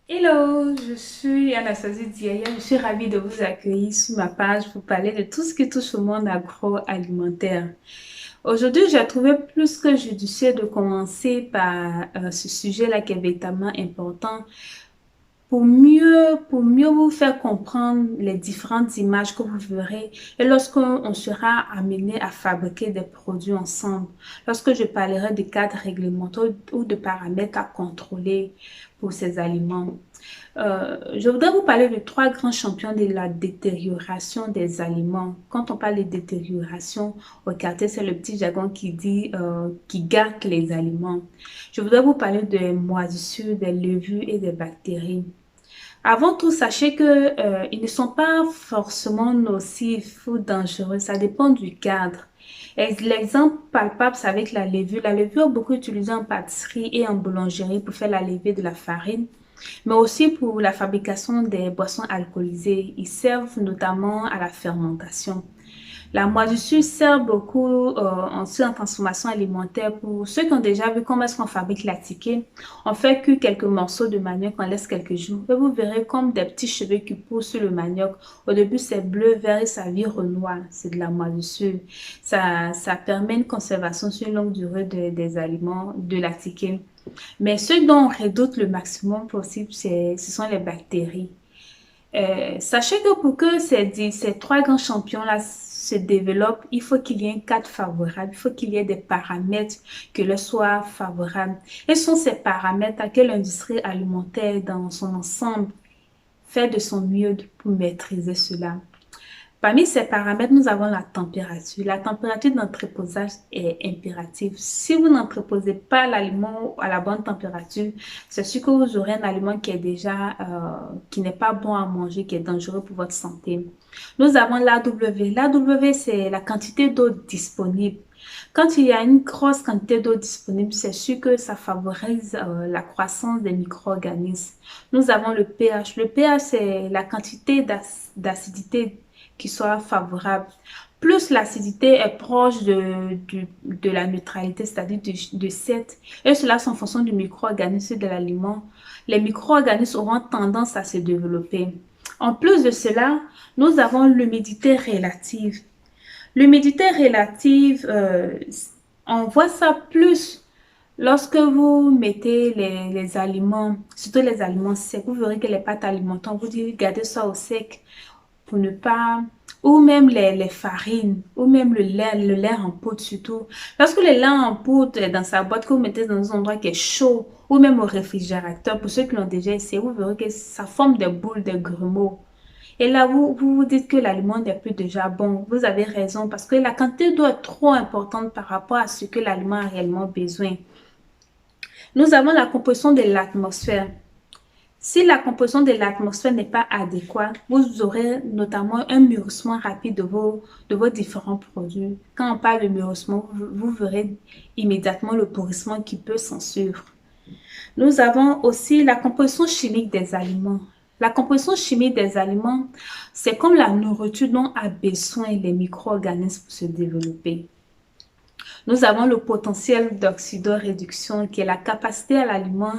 Hello, je suis Anastasie Diaya. Je suis ravie de vous accueillir sur ma page pour parler de tout ce qui touche au monde agroalimentaire. Aujourd'hui, j'ai trouvé plus que judicieux de commencer par ce sujet-là qui est véritablement important pour mieux vous faire comprendre les différentes images que vous verrez et lorsqu'on sera amené à fabriquer des produits ensemble, lorsque je parlerai de cadres réglementaires ou de paramètres à contrôler pour ces aliments. Je voudrais vous parler de trois grands champions de la détérioration des aliments. Quand on parle de détérioration, au quartier, c'est le petit jargon qui dit qui gâte les aliments. Je voudrais vous parler des moisissures, des levures et des bactéries. Avant tout, sachez que ils ne sont pas forcément nocifs ou dangereux. Ça dépend du cadre. Et l'exemple palpable, c'est avec la levure. La levure est beaucoup utilisée en pâtisserie et en boulangerie pour faire la levure de la farine, mais aussi pour la fabrication des boissons alcoolisées. Ils servent notamment à la fermentation. La moisissure sert beaucoup ensuite en transformation alimentaire. Pour ceux qui ont déjà vu comment est-ce qu'on fabrique la ticket, on fait cuire quelques morceaux de manioc, on laisse quelques jours et vous verrez comme des petits cheveux qui poussent sur le manioc. Au début, c'est bleu, vert et ça vire au noir. C'est de la moisissure. Ça permet une conservation sur une longue durée des aliments, de la ticket. Mais ceux dont on redoute le maximum possible, ce sont les bactéries. Sachez que pour que ces trois grands champions-là se développent, il faut qu'il y ait un cadre favorable, il faut qu'il y ait des paramètres qui leur soient favorables. Et ce sont ces paramètres à que l'industrie alimentaire dans son ensemble fait de son mieux pour maîtriser cela. Parmi ces paramètres, nous avons la température. La température d'entreposage est impérative. Si vous n'entreposez pas l'aliment à la bonne température, c'est sûr que vous aurez un aliment qui est déjà, qui n'est pas bon à manger, qui est dangereux pour votre santé. Nous avons l'AW. L'AW, c'est la quantité d'eau disponible. Quand il y a une grosse quantité d'eau disponible, c'est sûr que ça favorise la croissance des micro-organismes. Nous avons le pH. Le pH, c'est la quantité d'acidité qui soit favorable. Plus l'acidité est proche de la neutralité, c'est-à-dire de 7, et cela c'est en fonction du micro-organisme de l'aliment, les micro-organismes auront tendance à se développer. En plus de cela, nous avons l'humidité relative. L'humidité relative, on voit ça plus lorsque vous mettez les aliments, surtout les aliments secs. Vous verrez que les pâtes alimentaires, on vous dit gardez ça au sec pour ne pas, ou même les farines, ou même le lait en poudre surtout. Lorsque le lait en poudre est dans sa boîte, que vous mettez dans un endroit qui est chaud, ou même au réfrigérateur, pour ceux qui l'ont déjà essayé, vous verrez que ça forme des boules, des grumeaux. Et là, vous dites que l'aliment n'est plus déjà bon. Vous avez raison, parce que la quantité d'eau est trop importante par rapport à ce que l'aliment a réellement besoin. Nous avons la composition de l'atmosphère. Si la composition de l'atmosphère n'est pas adéquate, vous aurez notamment un mûrissement rapide de vos différents produits. Quand on parle de mûrissement, vous verrez immédiatement le pourrissement qui peut s'en suivre. Nous avons aussi la composition chimique des aliments. La composition chimique des aliments, c'est comme la nourriture dont a besoin les micro-organismes pour se développer. Nous avons le potentiel d'oxydoréduction qui est la capacité à l'aliment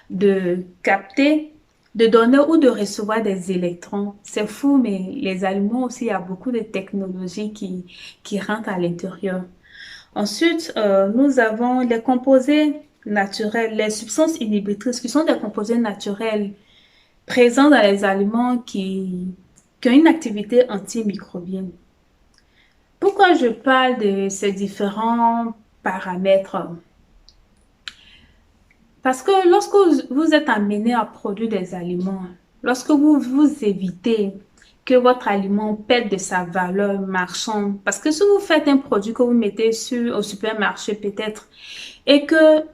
de capter, de donner ou de recevoir des électrons. C'est fou, mais les aliments aussi, il y a beaucoup de technologies qui rentrent à l'intérieur. Ensuite, nous avons les composés naturels, les substances inhibitrices qui sont des composés naturels présents dans les aliments qui ont une activité antimicrobienne. Pourquoi je parle de ces différents paramètres? Parce que lorsque vous êtes amené à produire des aliments, lorsque vous évitez que votre aliment perde de sa valeur marchande, parce que si vous faites un produit que vous mettez au supermarché peut-être et que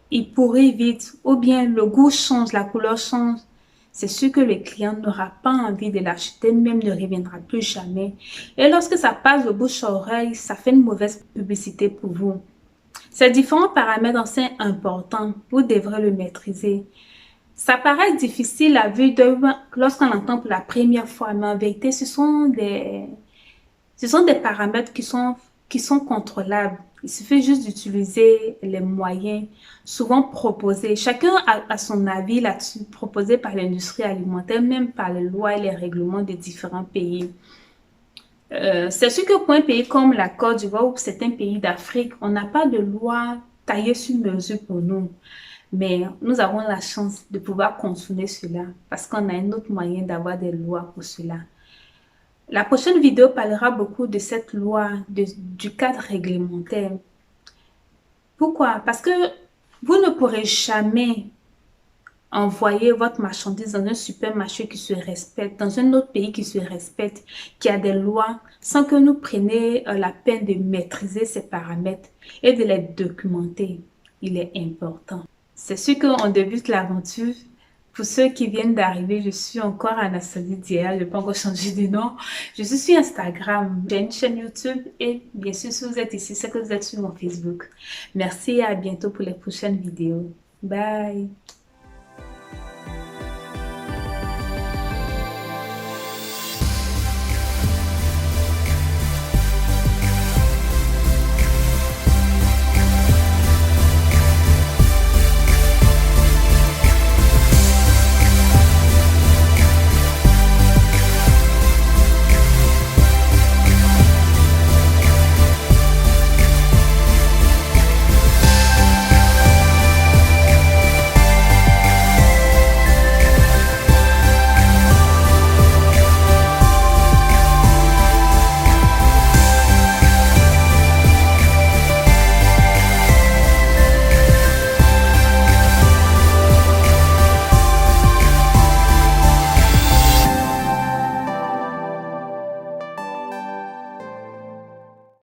il pourrit vite ou bien le goût change, la couleur change, c'est sûr que le client n'aura pas envie de l'acheter, même ne reviendra plus jamais. Et lorsque ça passe de bouche à oreille, ça fait une mauvaise publicité pour vous. Ces différents paramètres sont importants, vous devrez le maîtriser. Ça paraît difficile à vue d'œil lorsqu'on l'entend pour la première fois, mais en vérité, ce sont des paramètres qui sont qui sont contrôlables. Il suffit juste d'utiliser les moyens souvent proposés. Chacun a son avis là-dessus, proposé par l'industrie alimentaire, même par les lois et les règlements des différents pays. C'est sûr que pour un pays comme la Côte d'Ivoire ou certains pays d'Afrique, on n'a pas de loi taillée sur mesure pour nous. Mais nous avons la chance de pouvoir consommer cela parce qu'on a un autre moyen d'avoir des lois pour cela. La prochaine vidéo parlera beaucoup de cette loi, du cadre réglementaire. Pourquoi? Parce que vous ne pourrez jamais envoyer votre marchandise dans un supermarché qui se respecte, dans un autre pays qui se respecte, qui a des lois, sans que nous prenions la peine de maîtriser ces paramètres et de les documenter. Il est important. C'est sûr qu'on débute l'aventure. Pour ceux qui viennent d'arriver, je suis encore Anastasie Dia, je n'ai pas encore changé de nom. Je suis sur Instagram, j'ai une chaîne YouTube et bien sûr, si vous êtes ici, c'est que vous êtes sur mon Facebook. Merci et à bientôt pour les prochaines vidéos. Bye!